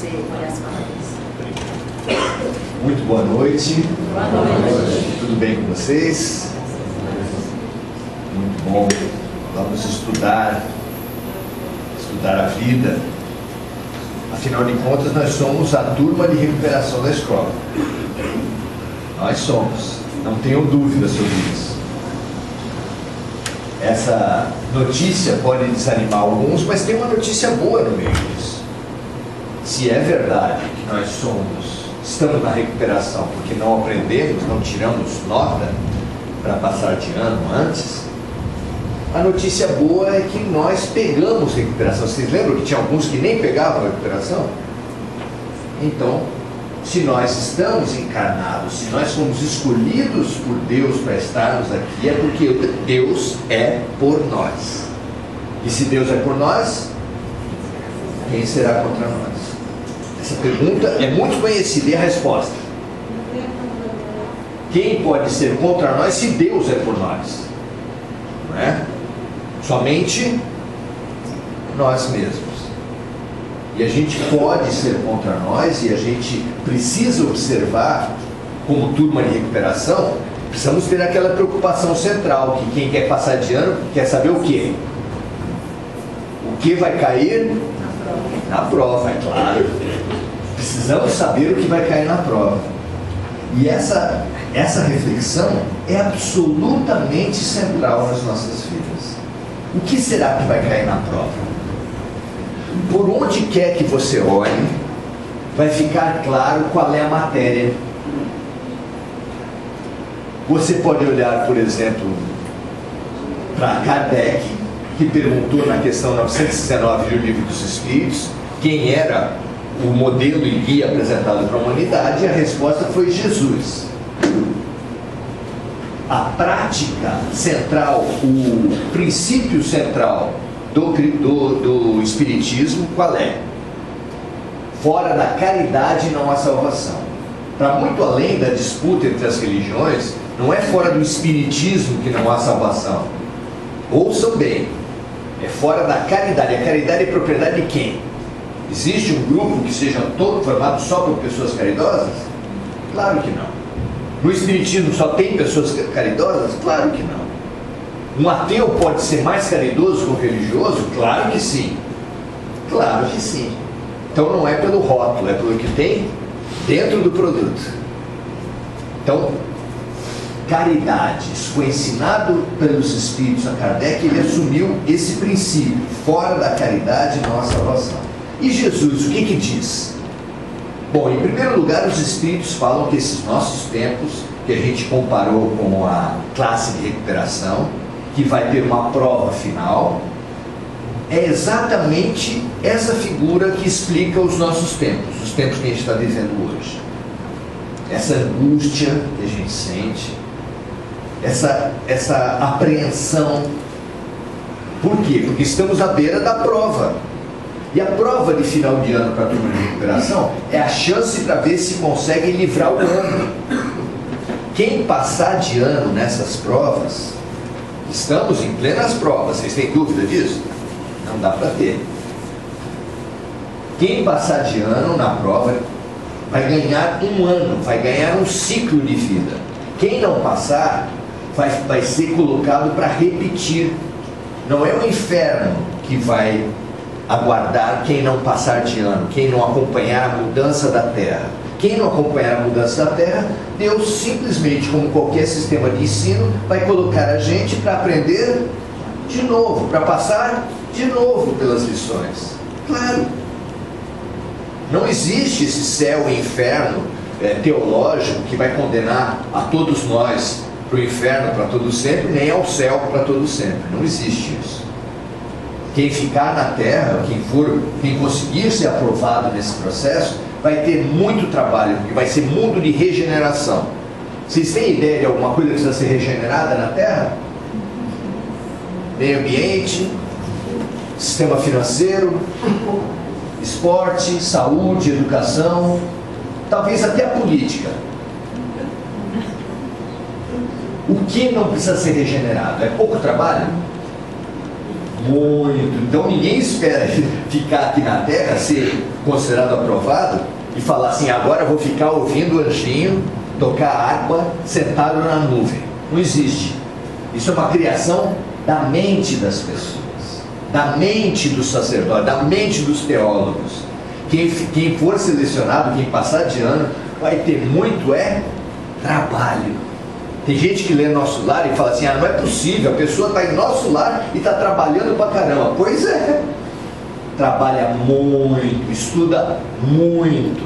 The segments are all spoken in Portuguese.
você olhar as palavras. Muito boa noite. Boa noite. Tudo bem com vocês? Muito bom. Vamos estudar a vida. Afinal de contas, nós somos a turma de recuperação da escola. Nós somos. Não tenham dúvida sobre isso. Essa notícia pode desanimar alguns, mas tem uma notícia boa no meio disso. Se é verdade que nós estamos na recuperação porque não aprendemos, não tiramos nota para passar de ano antes, a notícia boa é que nós pegamos recuperação. Vocês lembram que tinha alguns que nem pegavam recuperação? Então, se nós estamos encarnados, se nós fomos escolhidos por Deus para estarmos aqui, é porque Deus é por nós. E se Deus é por nós, quem será contra nós? Essa pergunta é muito conhecida e a resposta: quem pode ser contra nós se Deus é por nós? Não é? Somente nós mesmos. E a gente pode ser contra nós, e a gente precisa observar, como turma de recuperação, precisamos ter aquela preocupação central, que quem quer passar de ano quer saber o quê? O que vai cair na prova, é claro. Precisamos saber o que vai cair na prova. E essa reflexão é absolutamente central nas nossas vidas. O que será que vai cair na prova? Por onde quer que você olhe, vai ficar claro qual é a matéria. Você pode olhar, por exemplo, para Kardec, que perguntou na questão 919 do Livro dos Espíritos quem era o modelo e guia apresentado para a humanidade, e a resposta foi Jesus. A prática central, o princípio central do Espiritismo, qual é? Fora da caridade não há salvação. Para muito além da disputa entre as religiões, não é fora do Espiritismo que não há salvação. Ouçam bem, é fora da caridade. A caridade é propriedade de quem? Existe um grupo que seja todo formado só por pessoas caridosas? Claro que não. No Espiritismo só tem pessoas caridosas? Claro que não. Um ateu pode ser mais caridoso que um religioso? Claro que sim. Claro que sim. Então não é pelo rótulo, é pelo que tem dentro do produto. Então, caridade, isso foi ensinado pelos Espíritos a Kardec, ele assumiu esse princípio: fora da caridade não há salvação. E Jesus, o que diz? Bom, em primeiro lugar, os Espíritos falam que esses nossos tempos, que a gente comparou com a classe de recuperação, que vai ter uma prova final, é exatamente essa figura que explica os nossos tempos, os tempos que a gente está vivendo hoje. Essa angústia que a gente sente, essa apreensão. Por quê? Porque estamos à beira da prova. E a prova de final de ano para a turma de recuperação é a chance para ver se conseguem livrar o ano. Quem passar de ano nessas provas, estamos em plenas provas, vocês têm dúvida disso? Não dá para ter. Quem passar de ano na prova vai ganhar um ano, vai ganhar um ciclo de vida. Quem não passar vai ser colocado para repetir. Não é o inferno que vai aguardar quem não passar de ano, quem não acompanhar a mudança da Terra. Quem não acompanhar a mudança da Terra, Deus simplesmente, como qualquer sistema de ensino, vai colocar a gente para aprender de novo, para passar de novo pelas lições. Claro. Não existe esse céu e inferno teológico que vai condenar a todos nós para o inferno para todo sempre, nem ao céu para todo sempre. Não existe isso. Quem ficar na Terra, quem conseguir ser aprovado nesse processo, vai ter muito trabalho, porque vai ser mundo de regeneração. Vocês têm ideia de alguma coisa que precisa ser regenerada na Terra? Meio ambiente, sistema financeiro, esporte, saúde, educação, talvez até a política. O que não precisa ser regenerado? É pouco trabalho? muito. Então ninguém espera ficar aqui na Terra, ser considerado aprovado e falar assim, agora eu vou ficar ouvindo o anjinho tocar harpa sentado na nuvem. Não existe. Isso é uma criação da mente das pessoas, da mente dos sacerdotes, da mente dos teólogos. Quem for selecionado, quem passar de ano, vai ter muito trabalho. Tem gente que lê Nosso Lar e fala assim, não é possível, a pessoa está em nosso lar e está trabalhando pra caramba. Pois é, trabalha muito, estuda muito.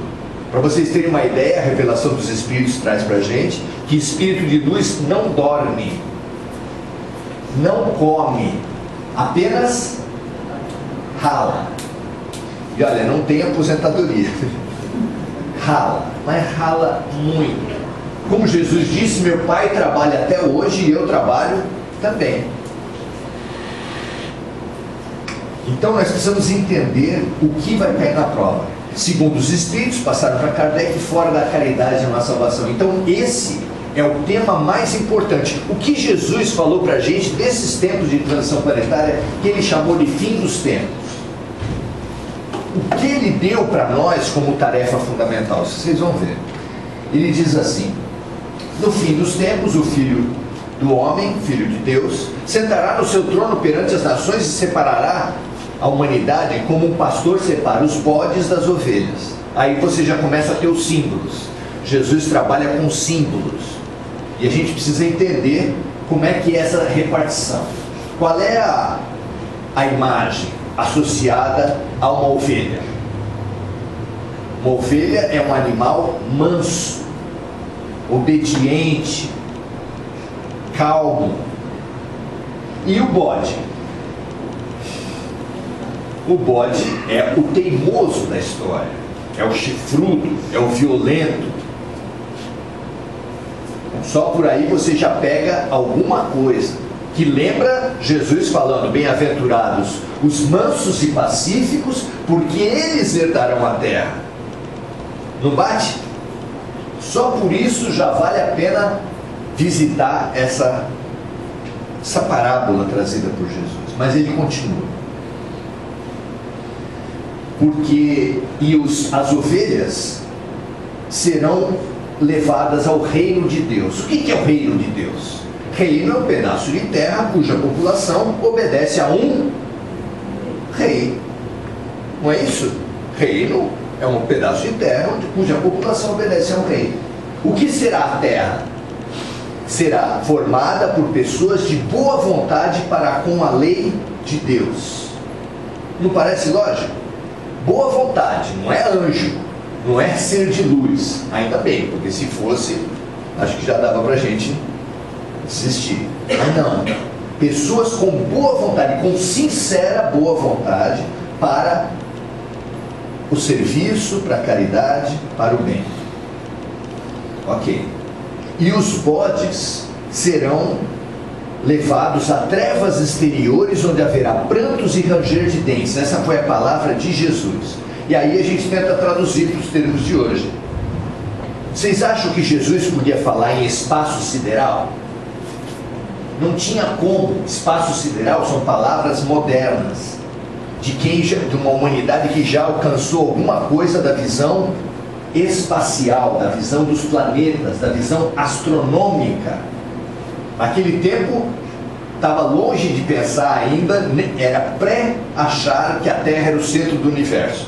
Para vocês terem uma ideia, a revelação dos Espíritos traz para a gente que espírito de luz não dorme, não come, apenas rala. E olha, não tem aposentadoria. Rala, mas rala muito. Como Jesus disse, meu Pai trabalha até hoje e eu trabalho também. Então nós precisamos entender o que vai cair na prova. Segundo os Espíritos, passaram para Kardec, fora da caridade não há salvação. Então esse é o tema mais importante. O que Jesus falou para a gente desses tempos de transição planetária, que ele chamou de fim dos tempos. O que ele deu para nós como tarefa fundamental, vocês vão ver. Ele diz assim, no fim dos tempos, o Filho do Homem, Filho de Deus, sentará no seu trono perante as nações e separará a humanidade como um pastor separa os bodes das ovelhas. Aí você já começa a ter os símbolos. Jesus trabalha com símbolos. E a gente precisa entender como é que é essa repartição. Qual é a imagem associada a uma ovelha? Uma ovelha é um animal manso, obediente, calmo. E o bode? O bode é o teimoso da história, é o chifrudo, é o violento. Só por aí você já pega alguma coisa que lembra Jesus falando, bem-aventurados os mansos e pacíficos, porque eles herdarão a terra. Não bate? Só por isso já vale a pena visitar essa parábola trazida por Jesus. Mas ele continua. Porque as ovelhas serão levadas ao reino de Deus. O que é o reino de Deus? Reino é um pedaço de terra cuja população obedece a um rei. Não é isso? Reino é um pedaço de terra cuja população obedece a um rei. O que será a terra? Será formada por pessoas de boa vontade para com a lei de Deus. Não parece lógico? Boa vontade, não é anjo, não é ser de luz. Ainda bem, porque se fosse, acho que já dava pra gente desistir. Mas não, pessoas com boa vontade, com sincera boa vontade para o serviço, para a caridade, para o bem. Ok. E os bodes serão levados a trevas exteriores, onde haverá prantos e ranger de dentes. Essa foi a palavra de Jesus. E aí a gente tenta traduzir para os termos de hoje. Vocês acham que Jesus podia falar em espaço sideral? Não tinha como. Espaço sideral são palavras modernas de uma humanidade que já alcançou alguma coisa da visão espacial, da visão dos planetas, da visão astronômica. Naquele tempo estava longe de pensar ainda, era pré-achar que a Terra era o centro do universo.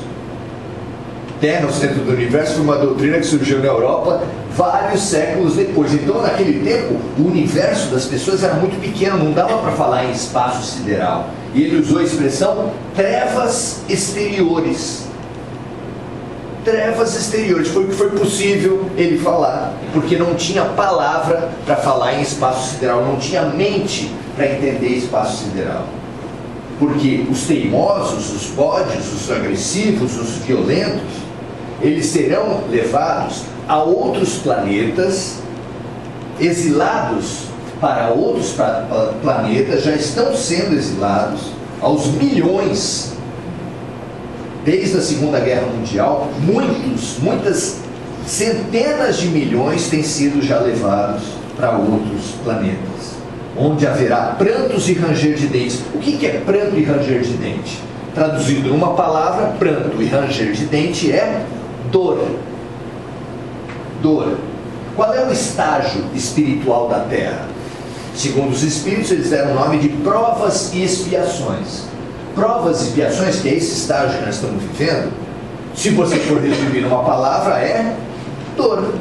Terra no centro do universo foi uma doutrina que surgiu na Europa vários séculos depois. Então naquele tempo o universo das pessoas era muito pequeno, não dava para falar em espaço sideral. E ele usou a expressão trevas exteriores. Trevas exteriores, foi o que foi possível ele falar, porque não tinha palavra para falar em espaço sideral, não tinha mente para entender espaço sideral. Porque os teimosos, os bodes, os agressivos, os violentos, eles serão levados a outros planetas, exilados para outros planetas, já estão sendo exilados aos milhões. Desde a Segunda Guerra Mundial, muitas centenas de milhões têm sido já levados para outros planetas. onde haverá prantos e ranger de dentes. O que é pranto e ranger de dente? Traduzido numa palavra, pranto e ranger de dente é dor. Dor. Qual é o estágio espiritual da terra? Segundo os Espíritos, eles deram o nome de provas e expiações. Provas e expiações, que é esse estágio que nós estamos vivendo, se você for resumir numa palavra, é dor.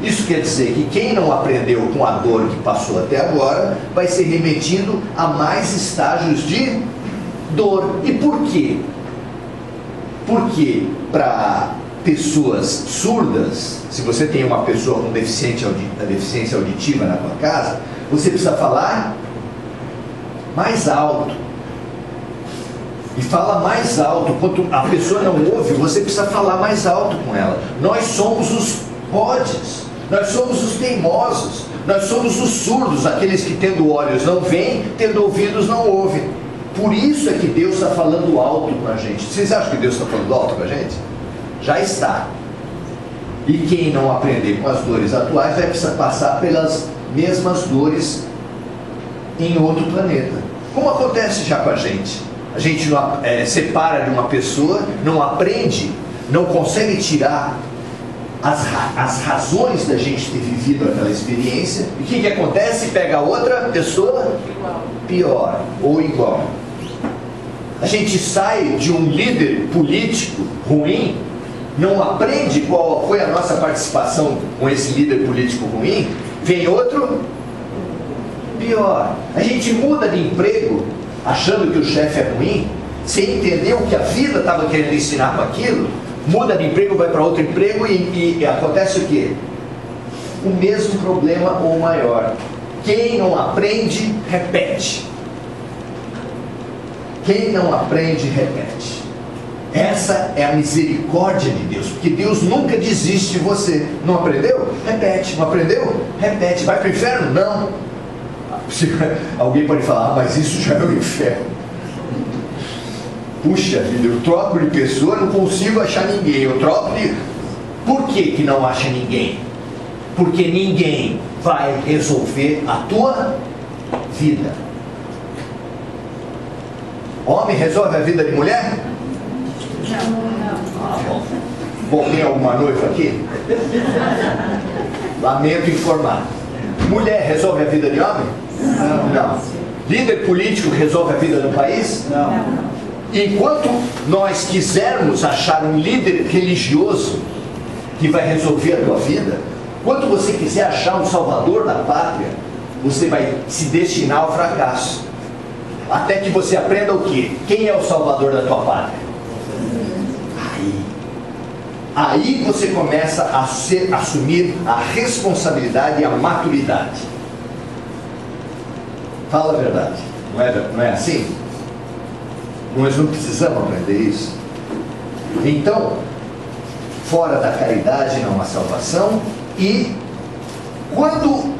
Isso quer dizer que quem não aprendeu com a dor que passou até agora, vai ser remetido a mais estágios de dor. E por quê? Porque para pessoas surdas, se você tem uma pessoa com deficiência auditiva na tua casa, você precisa falar mais alto. E fala mais alto. Quando a pessoa não ouve, você precisa falar mais alto com ela. Nós somos os bodes, nós somos os teimosos, nós somos os surdos, aqueles que tendo olhos não veem, tendo ouvidos não ouvem. Por isso é que Deus está falando alto com a gente. Vocês acham que Deus está falando alto com a gente? Já está. E quem não aprender com as dores atuais vai precisar passar pelas mesmas dores em outro planeta. Como acontece já com a gente? A gente não, separa de uma pessoa, não aprende, não consegue tirar as razões da gente ter vivido aquela experiência. E o que acontece? Pega outra pessoa pior ou igual. A gente sai de um líder político ruim, não aprende qual foi a nossa participação com esse líder político ruim, vem outro pior. A gente muda de emprego achando que o chefe é ruim, sem entender o que a vida estava querendo ensinar com aquilo, muda de emprego, vai para outro emprego e acontece o quê? O mesmo problema ou maior. Quem não aprende, repete. Quem não aprende, repete. Essa é a misericórdia de Deus, porque Deus nunca desiste de você. Não aprendeu? Repete. Não aprendeu? Repete. Vai para o inferno? Não. Alguém pode falar, mas isso já é o inferno. Puxa vida, eu troco de pessoa, não consigo achar ninguém. Eu troco de... Por que não acha ninguém? Porque ninguém vai resolver a tua vida. Homem resolve a vida de mulher? Não. Bom, tem alguma noiva aqui? Lamento informar. Mulher resolve a vida de homem? Não. Líder político resolve a vida do país? Não. Enquanto nós quisermos achar um líder religioso que vai resolver a tua vida, quando você quiser achar um salvador da pátria, você vai se destinar ao fracasso. Até que você aprenda o quê? Quem é o salvador da tua pátria? Aí você começa a assumir a responsabilidade e a maturidade. Fala a verdade. Não é assim? Nós não precisamos aprender isso. Então, fora da caridade não há salvação. E quando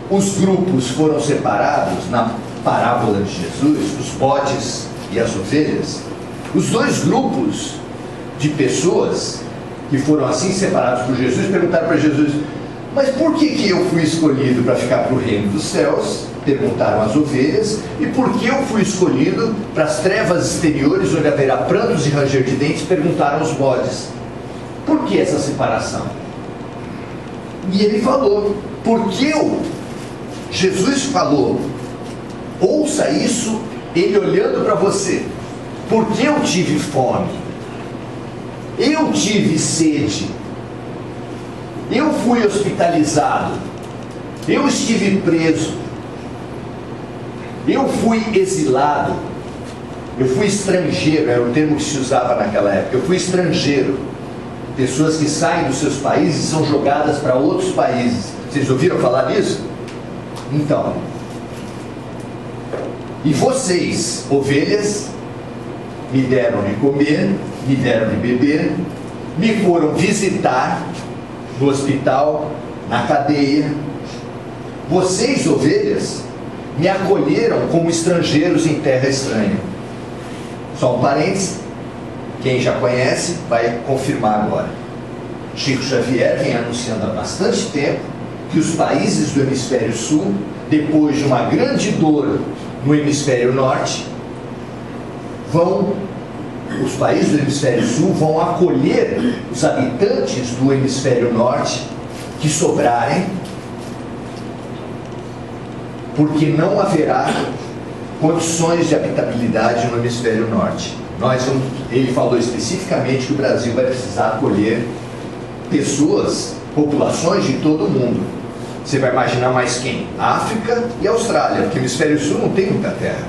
os grupos foram separados na parábola de Jesus, os bodes e as ovelhas, os dois grupos de pessoas que foram assim separados por Jesus perguntaram para Jesus: mas por que eu fui escolhido para ficar para o reino dos céus? Perguntaram as ovelhas. E por que eu fui escolhido para as trevas exteriores, onde haverá prantos e ranger de dentes? Perguntaram os bodes. Por que essa separação? E ele falou: porque Jesus falou, ouça isso, ele olhando para você, porque eu tive fome, eu tive sede, eu fui hospitalizado, eu estive preso, eu fui exilado, eu fui estrangeiro, era o termo que se usava naquela época. Eu fui estrangeiro. Pessoas que saem dos seus países e são jogadas para outros países. Vocês ouviram falar disso? Então, e vocês, ovelhas, me deram de comer, me deram de beber, me foram visitar no hospital, na cadeia. Vocês, ovelhas, me acolheram como estrangeiros em terra estranha. Só um parênteses, quem já conhece vai confirmar agora. Chico Xavier vem anunciando há bastante tempo que os países do hemisfério sul depois de uma grande dor no hemisfério norte, os países do hemisfério sul vão acolher os habitantes do hemisfério norte que sobrarem, porque não haverá condições de habitabilidade no hemisfério norte. Ele falou especificamente que o Brasil vai precisar acolher pessoas, populações de todo o mundo. Você vai imaginar mais quem? África e Austrália, porque o hemisfério sul não tem muita terra.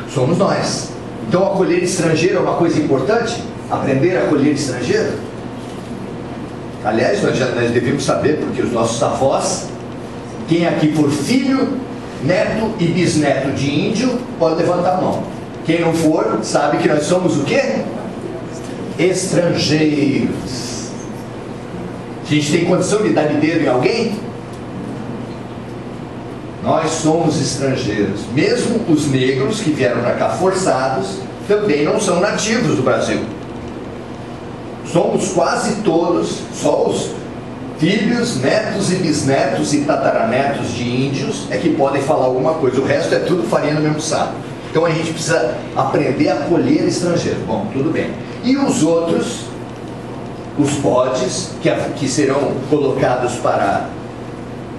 Somos nós. Então, acolher estrangeiro é uma coisa importante? Aprender a acolher estrangeiro? Aliás, nós devemos saber, porque os nossos avós, quem aqui for filho, neto e bisneto de índio, pode levantar a mão. Quem não for, sabe que nós somos o quê? Estrangeiros. A gente tem condição de dar de dedo em alguém? Nós somos estrangeiros. Mesmo os negros que vieram para cá forçados, também não são nativos do Brasil. Somos quase todos, só os filhos, netos e bisnetos e tataranetos de índios é que podem falar alguma coisa. O resto é tudo farinha no mesmo saco. Então a gente precisa aprender a acolher estrangeiro. Bom, tudo bem. E os outros, os bodes, que serão colocados para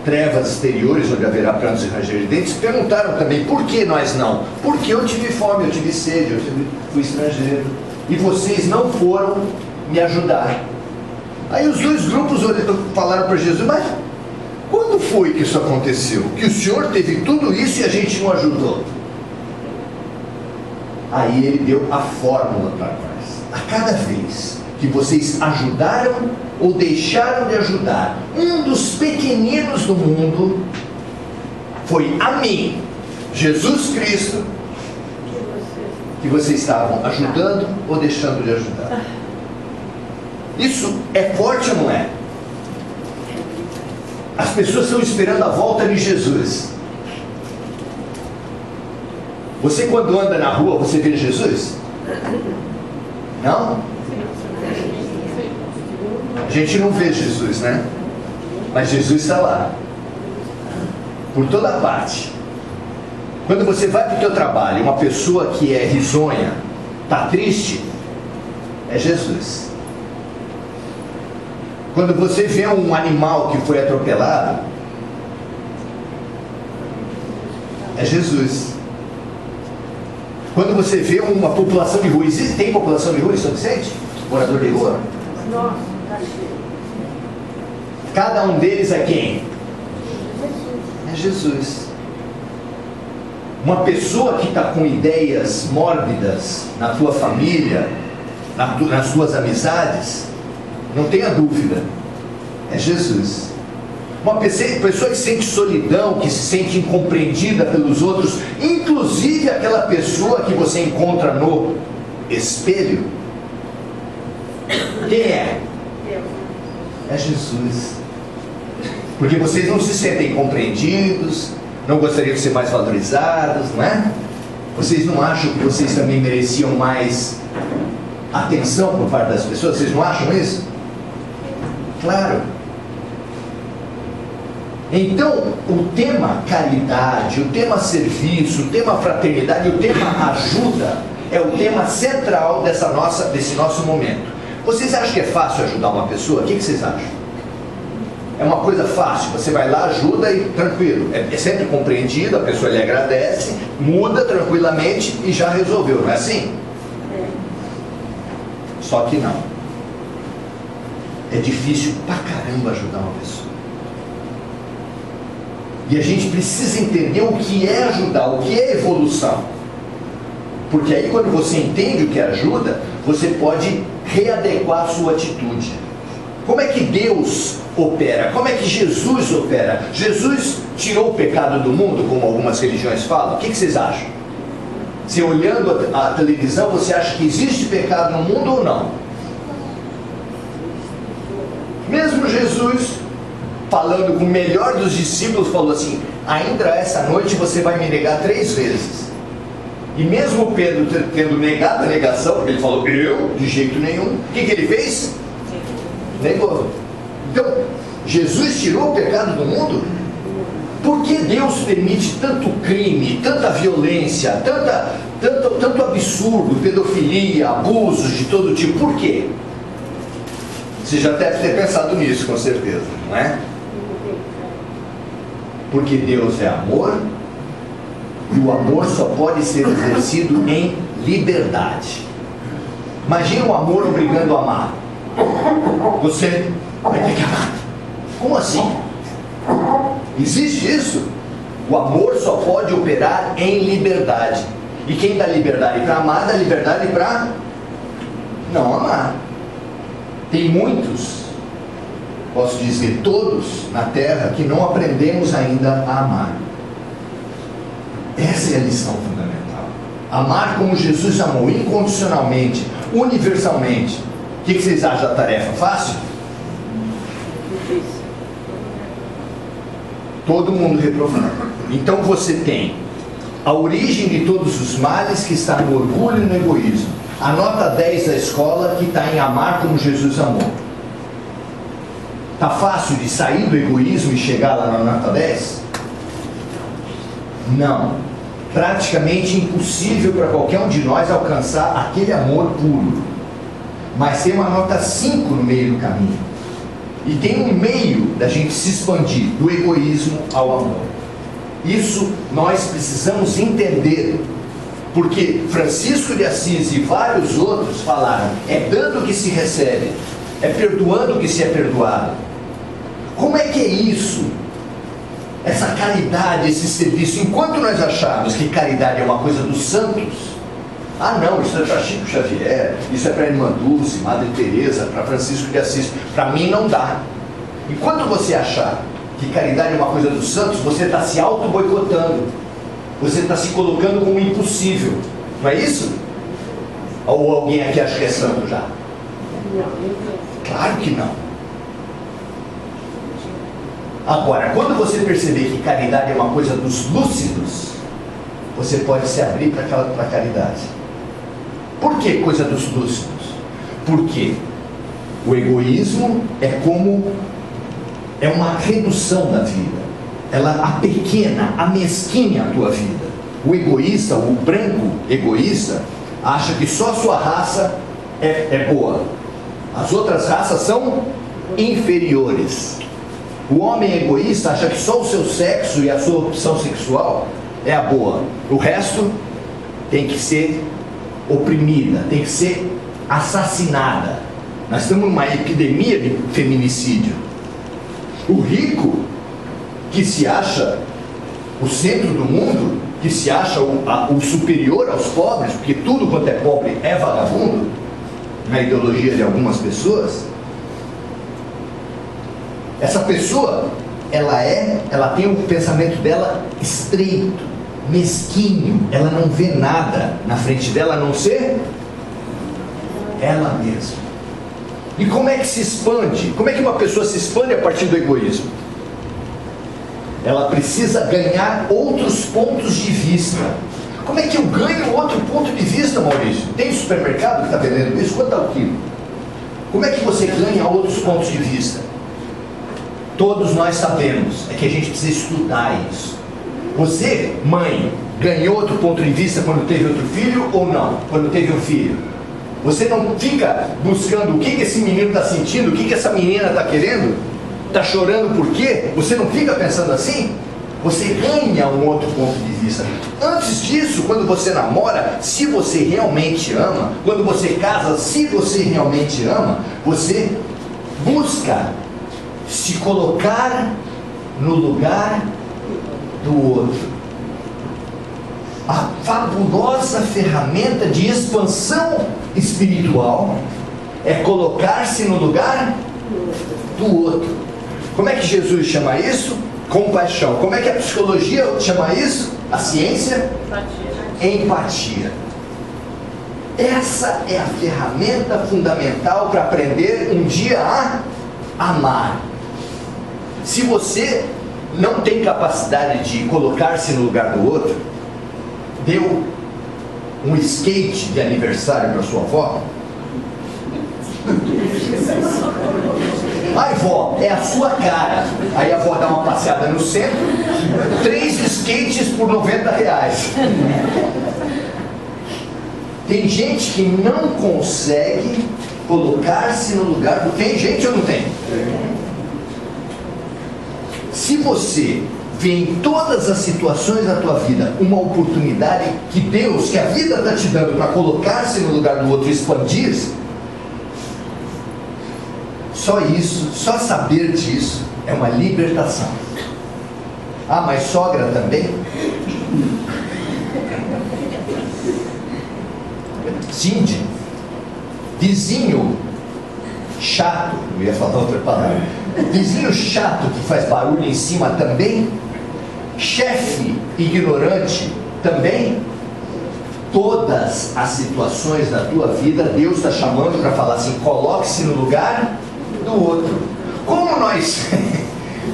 trevas exteriores, onde haverá prantos e ranger de dentes, perguntaram também, por que nós não? Porque eu tive fome, eu tive sede, fui estrangeiro, e vocês não foram me ajudar. Aí os dois grupos falaram para Jesus, mas quando foi que isso aconteceu? Que o Senhor teve tudo isso e a gente não ajudou? Aí ele deu a fórmula para nós. A cada vez que vocês ajudaram ou deixaram de ajudar um dos pequeninos do mundo, foi a mim, Jesus Cristo, que vocês estavam ajudando ou deixando de ajudar. Isso é forte ou não é? As pessoas estão esperando a volta de Jesus. Você, quando anda na rua, você vê Jesus? Não? A gente não vê Jesus, né? Mas Jesus está lá, por toda parte. Quando você vai para o teu trabalho, uma pessoa que é risonha, está triste, é Jesus. Quando você vê um animal que foi atropelado, é Jesus. Quando você vê uma população de rua, tem população de rua em São Vicente? Morador de rua? Nossa, está cheio. Cada um deles é quem? É Jesus. Uma pessoa que está com ideias mórbidas na tua família, nas tuas amizades, não tenha dúvida, é Jesus. Uma pessoa que sente solidão, que se sente incompreendida pelos outros, inclusive aquela pessoa que você encontra no espelho, quem é? É Jesus. Porque vocês não se sentem compreendidos, não gostariam de ser mais valorizados, não é? Vocês não acham que vocês também mereciam mais atenção por parte das pessoas? Vocês não acham isso? Claro. Então, o tema caridade, o tema serviço, o tema fraternidade, o tema ajuda é o tema central desse nosso momento. Vocês acham que é fácil ajudar uma pessoa? O que vocês acham? É uma coisa fácil, você vai lá, ajuda e tranquilo. É sempre compreendido, a pessoa lhe agradece, muda tranquilamente e já resolveu, não é assim? Só que não. É difícil pra caramba ajudar uma pessoa. E a gente precisa entender o que é ajudar, o que é evolução. Porque aí quando você entende o que é ajuda, você pode readequar a sua atitude. Como é que Deus opera? Como é que Jesus opera? Jesus tirou o pecado do mundo, como algumas religiões falam? O que vocês acham? Se olhando a televisão, você acha que existe pecado no mundo ou não? Mesmo Jesus, falando com o melhor dos discípulos, falou assim: ainda essa noite você vai me negar 3 vezes. E mesmo Pedro tendo negado a negação, porque ele falou, eu, de jeito nenhum, o que ele fez? Negou. Então, Jesus tirou o pecado do mundo? Por que Deus permite tanto crime, tanta violência, tanto absurdo, pedofilia, abusos de todo tipo? Por quê? Você já deve ter pensado nisso, com certeza, não é? Porque Deus é amor, e o amor só pode ser exercido em liberdade. Imagina o amor obrigando a amar. Você vai ter que amar. Como assim? Existe isso? O amor só pode operar em liberdade. E quem dá liberdade para amar, dá liberdade para não amar. Tem muitos, posso dizer todos, na terra, que não aprendemos ainda a amar. Essa é a lição fundamental. Amar como Jesus amou, incondicionalmente, universalmente. O que vocês acham da tarefa? Fácil? Todo mundo reprovado. Então você tem a origem de todos os males, que está no orgulho e no egoísmo. A nota 10 da escola, que está em amar como Jesus amou. Está fácil de sair do egoísmo e chegar lá na nota 10? Não. Praticamente impossível para qualquer um de nós alcançar aquele amor puro. Mas tem uma nota 5 no meio do caminho. E tem um meio da gente se expandir do egoísmo ao amor. Isso nós precisamos entender. Porque Francisco de Assis e vários outros falaram: é dando que se recebe, é perdoando que se é perdoado. Como é que é isso? Essa caridade, esse serviço. Enquanto nós acharmos que caridade é uma coisa dos santos, ah não, isso é para Chico Xavier, isso é para Irmã Dulce, Madre Teresa, para Francisco de Assis, para mim não dá. Enquanto você achar que caridade é uma coisa dos santos, você está se auto-boicotando, você está se colocando como impossível, não é isso? Ou alguém aqui acha que é santo já? Claro que não. Agora, quando você perceber que caridade é uma coisa dos lúcidos, você pode se abrir para a caridade. Por que coisa dos lúcidos? Porque o egoísmo é uma redução da vida. Ela apequena, amesquinha a tua vida. O egoísta, o branco egoísta, acha que só a sua raça é boa. As outras raças são inferiores. O homem egoísta acha que só o seu sexo e a sua opção sexual é a boa. O resto tem que ser oprimida, tem que ser assassinada. Nós estamos numa epidemia de feminicídio. O rico, que se acha o centro do mundo, que se acha o superior aos pobres, porque tudo quanto é pobre é vagabundo, na ideologia de algumas pessoas, essa pessoa, ela tem o pensamento dela estreito, mesquinho, ela não vê nada na frente dela a não ser ela mesma. E como é que se expande? Como é que uma pessoa se expande a partir do egoísmo? Ela precisa ganhar outros pontos de vista. Como é que eu ganho outro ponto de vista, Maurício? Tem supermercado que está vendendo isso? Quanto é o quilo? Como é que você ganha outros pontos de vista? Todos nós sabemos, é que a gente precisa estudar isso. Você, mãe, ganhou outro ponto de vista quando teve outro filho ou não? Quando teve um filho? Você não fica buscando o que esse menino está sentindo, o que essa menina está querendo? Está chorando por quê? Você não fica pensando assim? Você ganha um outro ponto de vista. Antes disso, quando você namora, se você realmente ama, quando você casa, se você realmente ama, você busca se colocar no lugar do outro. A fabulosa ferramenta de expansão espiritual é colocar-se no lugar do outro. Como é que Jesus chama isso? Compaixão. Como é que a psicologia chama isso? A ciência? Empatia. Essa é a ferramenta fundamental para aprender um dia a amar. Se você não tem capacidade de colocar-se no lugar do outro, deu um skate de aniversário para sua avó? Ai, vó, é a sua cara. Aí a vó dá uma passeada no centro, 3 skates por R$90. Tem gente que não consegue colocar-se no lugar do... Tem gente ou não tem? Se você vê em todas as situações da tua vida uma oportunidade que Deus, que a vida está te dando para colocar-se no lugar do outro e expandir, só isso, só saber disso é uma libertação. Ah, mas sogra também? Cindy, vizinho chato, eu ia falar outra palavra, vizinho chato que faz barulho em cima também, chefe ignorante também. Todas as situações da tua vida, Deus está chamando para falar assim: coloque-se no lugar do outro. Como nós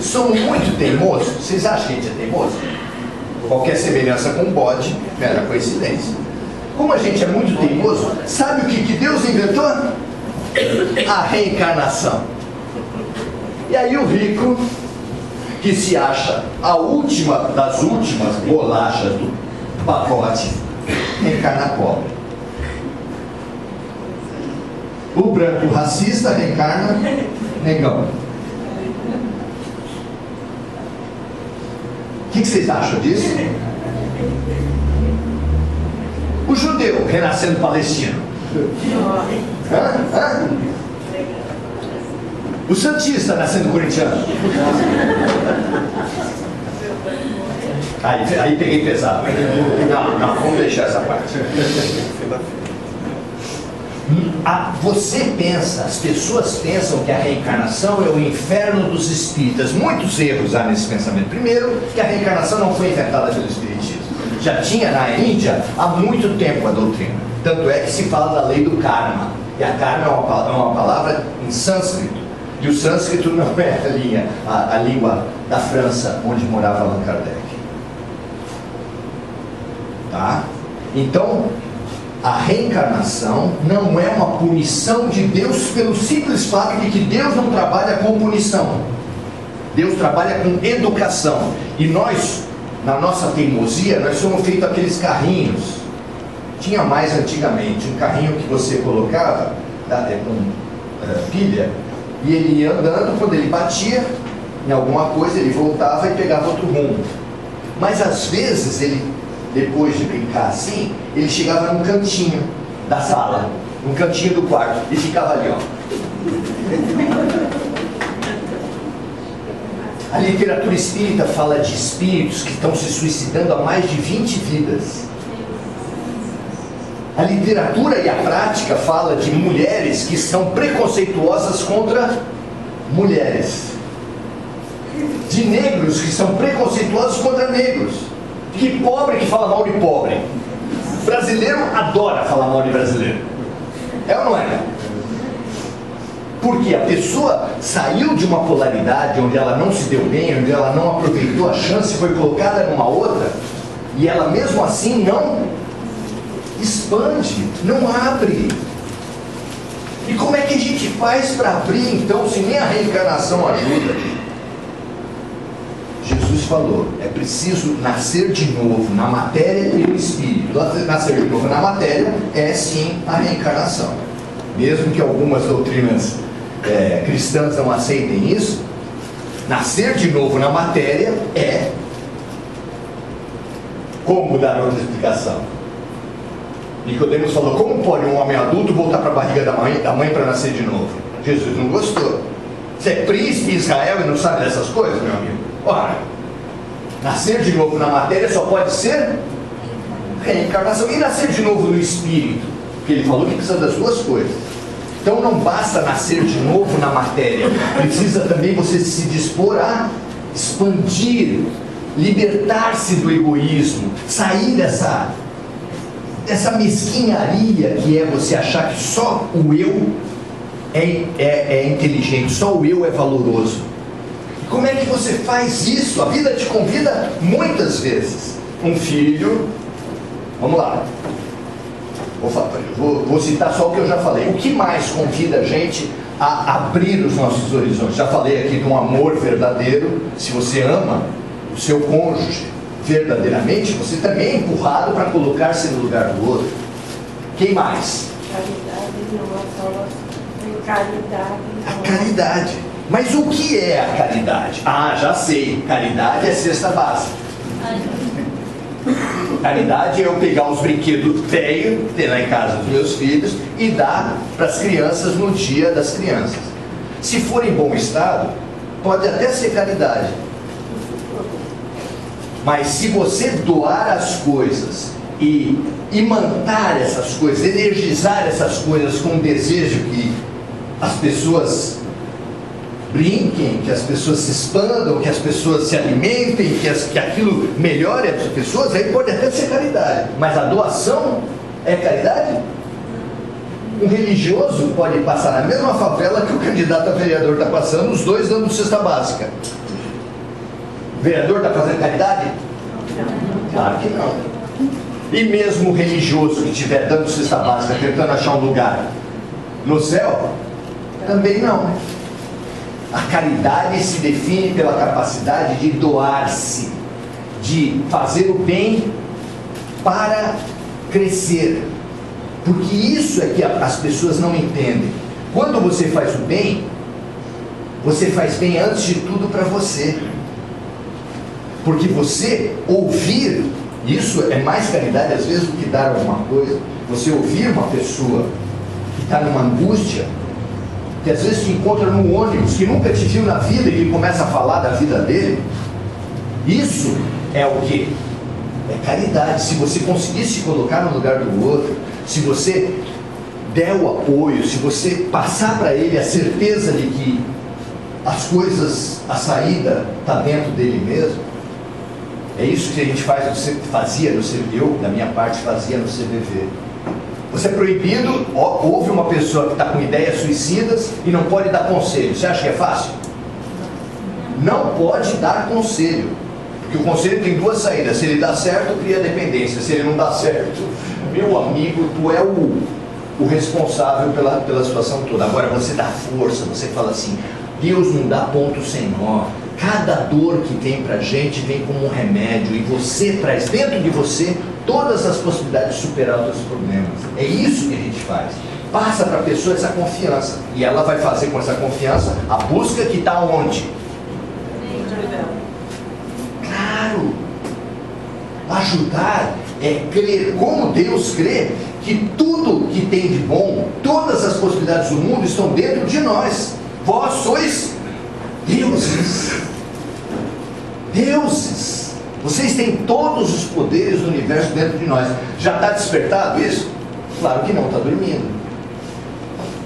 somos muito teimosos, vocês acham que a gente é teimoso? Qualquer semelhança com um bode, mera coincidência. Como a gente é muito teimoso, sabe o que Deus inventou? A reencarnação. E aí o rico, que se acha a última das últimas bolachas do pacote, reencarna pobre. O branco racista reencarna negão. O que vocês acham disso? O judeu renascendo palestino. O santista nascendo corintiano. Aí peguei pesado. Não, vamos deixar essa parte. Você pensa, as pessoas pensam que a reencarnação é o inferno dos espíritas. Muitos erros há nesse pensamento. Primeiro, que a reencarnação não foi inventada pelo espiritismo. Já tinha na Índia há muito tempo a doutrina. Tanto é que se fala da lei do karma. E a karma é uma palavra em sânscrito. E o sânscrito não é a língua da França, onde morava Allan Kardec. Tá? Então, a reencarnação não é uma punição de Deus pelo simples fato de que Deus não trabalha com punição. Deus trabalha com educação. E nós, na nossa teimosia, nós somos feitos aqueles carrinhos. Tinha mais antigamente um carrinho que você colocava com pilha, e ele ia andando, quando ele batia em alguma coisa, ele voltava e pegava outro rumo. Mas às vezes ele, depois de brincar assim, ele chegava num cantinho da sala, num cantinho do quarto, e ficava ali, ó. A literatura espírita fala de espíritos que estão se suicidando há mais de 20 vidas. A literatura e a prática fala de mulheres que são preconceituosas contra mulheres, de negros que são preconceituosos contra negros, de pobre que fala mal de pobre. Brasileiro adora falar mal de brasileiro. É ou não é? Porque a pessoa saiu de uma polaridade onde ela não se deu bem, onde ela não aproveitou a chance, foi colocada numa outra, e ela mesmo assim não expande, não abre. E como é que a gente faz para abrir então, se nem a reencarnação ajuda? Jesus falou, é preciso nascer de novo na matéria e no espírito. Nascer de novo na matéria é sim a reencarnação. Mesmo que algumas doutrinas cristãs não aceitem isso, nascer de novo na matéria é... Como dar outra explicação? Nicodemos falou, como pode um homem adulto voltar para a barriga da mãe para nascer de novo? Jesus não gostou. Você é príncipe de Israel e não sabe dessas coisas, meu amigo? Ora, nascer de novo na matéria só pode ser reencarnação. E nascer de novo no espírito? Porque ele falou que precisa das duas coisas. Então não basta nascer de novo na matéria, precisa também você se dispor a expandir, libertar-se do egoísmo, sair dessa mesquinharia que é você achar que só o eu é inteligente, só o eu é valoroso. Como é que você faz isso? A vida te convida muitas vezes. Um filho, vamos lá, vou citar só o que eu já falei. O que mais convida a gente a abrir os nossos horizontes. Já falei aqui de um amor verdadeiro. Se você ama o seu cônjuge verdadeiramente, você também é empurrado para colocar-se no lugar do outro. Quem mais? Caridade não é só caridade. A caridade. Mas o que é a caridade? Ah, já sei. Caridade é cesta básica. Caridade é eu pegar os brinquedos velhos que tem lá em casa dos meus filhos e dar para as crianças no dia das crianças. Se for em bom estado, pode até ser caridade. Mas se você doar as coisas e imantar essas coisas, energizar essas coisas com o desejo que as pessoas brinquem, que as pessoas se expandam, que as pessoas se alimentem, que aquilo melhore as pessoas, aí pode até ser caridade. Mas a doação é caridade? Um religioso pode passar na mesma favela que o candidato a vereador está passando, os dois dando cesta básica. O vereador está fazendo caridade? Claro que não. E mesmo o religioso que estiver dando cesta básica, tentando achar um lugar no céu, também não. A caridade se define pela capacidade de doar-se, de fazer o bem para crescer. Porque isso é que as pessoas não entendem. Quando você faz o bem, você faz bem antes de tudo para você. Porque você ouvir, isso é mais caridade às vezes do que dar alguma coisa. Você ouvir uma pessoa que está numa angústia, que às vezes te encontra no ônibus, que nunca te viu na vida e que começa a falar da vida dele, isso é o quê? É caridade. Se você conseguir se colocar no lugar do outro, se você der o apoio, se você passar para ele a certeza de que as coisas, a saída está dentro dele mesmo, é isso que a gente fazia no CVV, eu, da minha parte, fazia no CVV. Você é proibido, houve uma pessoa que está com ideias suicidas e não pode dar conselho. Você acha que é fácil? Não pode dar conselho. Porque o conselho tem duas saídas. Se ele dá certo, cria dependência. Se ele não dá certo, meu amigo, tu é o responsável pela situação toda. Agora você dá força, você fala assim, Deus não dá ponto sem nó. Cada dor que vem pra gente vem como um remédio. E você traz dentro de você todas as possibilidades de superar os problemas. É isso que a gente faz. Passa para a pessoa essa confiança. E ela vai fazer com essa confiança a busca que está onde? Claro. Ajudar é crer, como Deus crê, que tudo que tem de bom, todas as possibilidades do mundo estão dentro de nós. Vós sois deuses. Deuses. Vocês têm todos os poderes do universo dentro de nós. Já está despertado isso? Claro que não, está dormindo.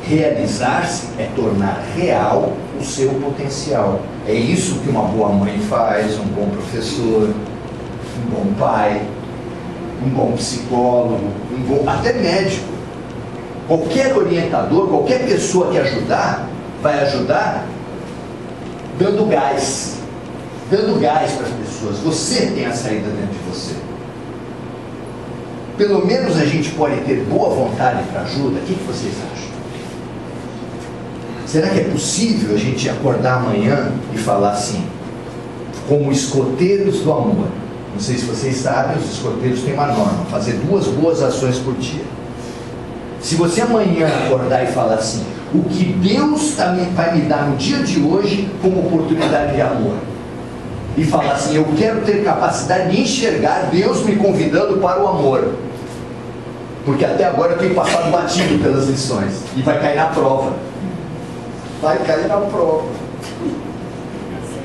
Realizar-se é tornar real o seu potencial. É isso que uma boa mãe faz, um bom professor, um bom pai, um bom psicólogo, até médico. Qualquer orientador, qualquer pessoa que ajudar, vai ajudar dando gás. Dando gás para as pessoas. Você tem a saída dentro de você. Pelo menos a gente pode ter boa vontade para ajuda. O que vocês acham? Será que é possível a gente acordar amanhã e falar assim, como escoteiros do amor? Não sei se vocês sabem, os escoteiros têm uma norma, fazer 2 boas ações por dia. Se você amanhã acordar e falar assim, o que Deus vai me dar no dia de hoje como oportunidade de amor, e falar assim, eu quero ter capacidade de enxergar Deus me convidando para o amor, porque até agora eu tenho passado batido pelas lições, e vai cair na prova. Vai cair na prova.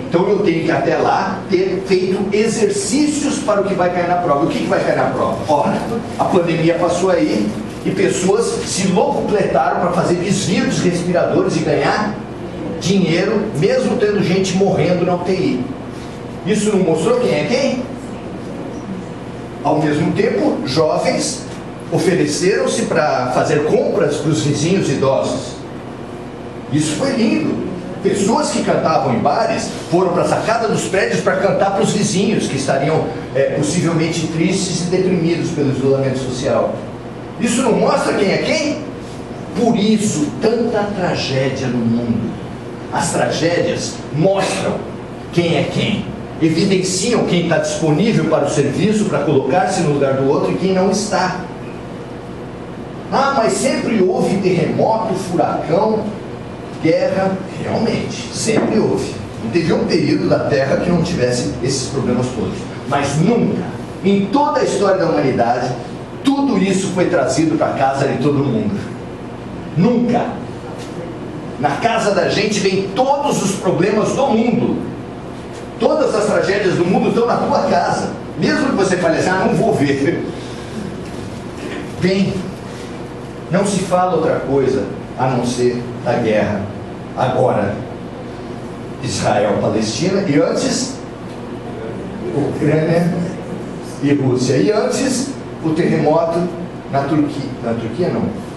Então eu tenho que até lá ter feito exercícios para o que vai cair na prova. O que vai cair na prova? Ora, a pandemia passou aí e pessoas se locupletaram para fazer desvio de respiradores e ganhar dinheiro, mesmo tendo gente morrendo na UTI. Isso não mostrou quem é quem? Ao mesmo tempo, jovens ofereceram-se para fazer compras para os vizinhos idosos. Isso foi lindo. Pessoas que cantavam em bares foram para a sacada dos prédios para cantar para os vizinhos que estariam possivelmente tristes e deprimidos pelo isolamento social. Isso não mostra quem é quem? Por isso, tanta tragédia no mundo. As tragédias mostram quem é quem, evidenciam quem está disponível para o serviço, para colocar-se no lugar do outro, e quem não está. Ah, mas sempre houve terremoto, furacão, guerra. Realmente, sempre houve. Não teve um período da Terra que não tivesse esses problemas todos. Mas nunca, em toda a história da humanidade, tudo isso foi trazido para a casa de todo mundo. Nunca. Na casa da gente vem todos os problemas do mundo. Todas as tragédias do mundo estão na tua casa. Mesmo que você fale assim, não vou ver. Vem. Não se fala outra coisa a não ser da guerra. Agora, Israel-Palestina, e antes, Ucrânia e Rússia. E antes, o terremoto na Turquia. Na Turquia não.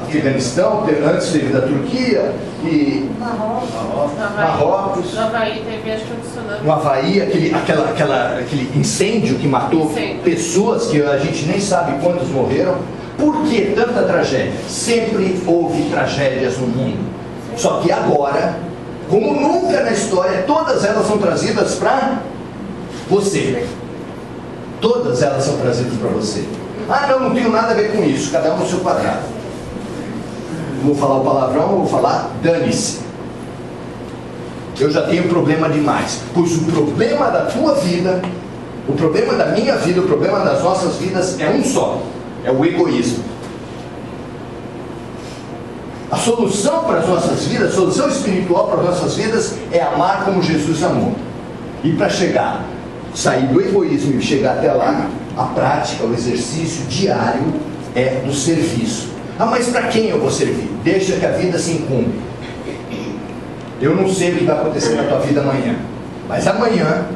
Afeganistão, antes teve da Turquia e Marrocos. No Havaí teve, acho que um tsunami. No Havaí, aquele incêndio que matou pessoas que a gente nem sabe quantos morreram. Por que tanta tragédia? Sempre houve tragédias no mundo. Só que agora, como nunca na história, todas elas são trazidas para você. Todas elas são trazidas para você. Ah, não tenho nada a ver com isso. Cada um no seu quadrado. Vou falar o palavrão, vou falar dane-se. Eu já tenho problema demais. Pois o problema da tua vida, o problema da minha vida, o problema das nossas vidas é um só. É o egoísmo. A solução para as nossas vidas, a solução espiritual para as nossas vidas é amar como Jesus amou. E para sair do egoísmo e chegar até lá, a prática, o exercício diário é do serviço. Ah, mas para quem eu vou servir? Deixa que a vida se incumbe. Eu não sei o que vai acontecer na tua vida amanhã, mas amanhã,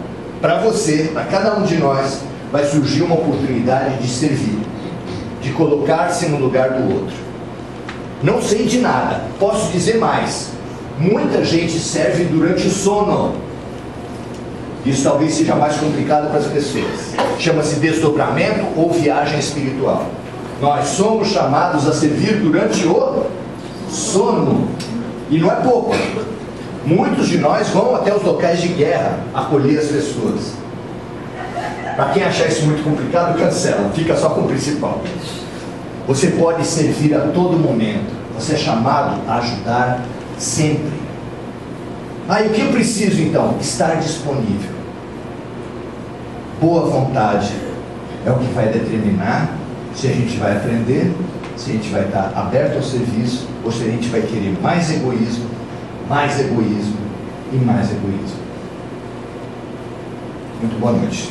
para você, para cada um de nós, vai surgir uma oportunidade de servir, de colocar-se no lugar do outro. Não sei de nada, posso dizer mais. Muita gente serve durante o sono. Isso talvez seja mais complicado para as pessoas. Chama-se desdobramento ou viagem espiritual. Nós somos chamados a servir durante o sono. E não é pouco. Muitos de nós vão até os locais de guerra acolher as pessoas. Para quem achar isso muito complicado, cancela. Fica só com o principal. Você pode servir a todo momento. Você é chamado a ajudar sempre. E o que eu preciso então? Estar disponível. Boa vontade é o que vai determinar se a gente vai aprender, se a gente vai estar aberto ao serviço, ou se a gente vai querer mais egoísmo e mais egoísmo. Muito boa noite.